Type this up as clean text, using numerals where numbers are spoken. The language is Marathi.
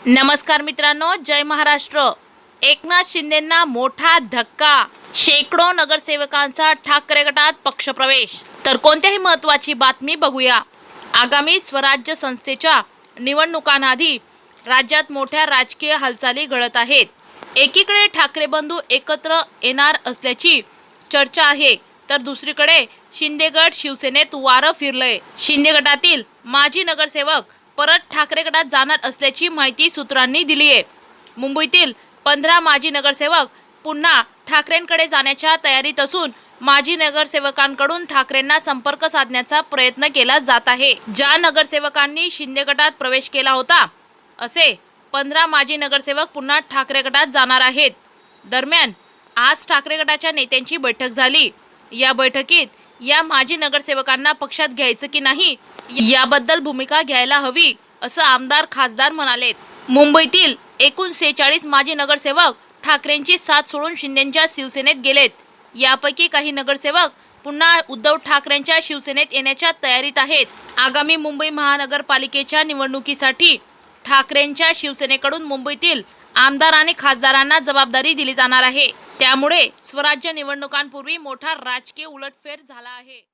नमस्कार मित्रांनो, जय महाराष्ट्र। एकनाथ शिंदेंना मोठा धक्का, शेकडो नगरसेवकांचा ठाकरे गटात पक्षप्रवेश। तर कोणत्याही महत्त्वाची बातमी बघूया। आगामी स्वराज्य संस्थेच्या निवडणुकांआधी राज्यात मोठ्या राजकीय हालचाली घडत आहेत। एकीकडे ठाकरे बंधू एकत्र येणार असल्याची चर्चा आहे, तर दुसरीकडे शिंदे गट शिवसेनेत वारं फिरलंय। शिंदे गटातील माजी नगरसेवक परत ठाकरे गटात जाणार असल्याची माहिती सूत्रांनी दिली आहे। मुंबईतील 15 माजी नगरसेवक पुन्हा ठाकरेंकडे जाण्याच्या तयारीत असून माजी नगरसेवकांकडून ठाकरेंना संपर्क साधण्याचा प्रयत्न केला जात आहे। ज्या नगरसेवकांनी शिंदे गटात प्रवेश केला होता, असे 15 माजी नगरसेवक पुन्हा ठाकरे गटात जाणार आहेत। दरम्यान आज ठाकरे गटाच्या नेत्यांची बैठक झाली। या बैठकीत या माजी नगरसेवकांना पक्षात घ्यायचं की नाही याबद्दल भूमिका घ्यायला हवी, असं आमदार खासदार म्हणाले। मुंबईतील एकूण 46 माजी नगरसेवक ठाकरेंची साथ सोडून शिंदेंच्या शिवसेनेत गेलेत। यापैकी काही नगरसेवक पुन्हा उद्धव ठाकरेंच्या शिवसेनेत येण्याच्या तयारीत आहेत। आगामी मुंबई महानगरपालिकेच्या निवडणुकीसाठी ठाकरेंच्या शिवसेनेकडून मुंबईतील आमदार आणि खासदारांना जबाबदारी दिली जाणार आहे। त्यामुळे स्वराज्य निवडणुकांपूर्वी मोठा राजकीय उलटफेर झाला आहे।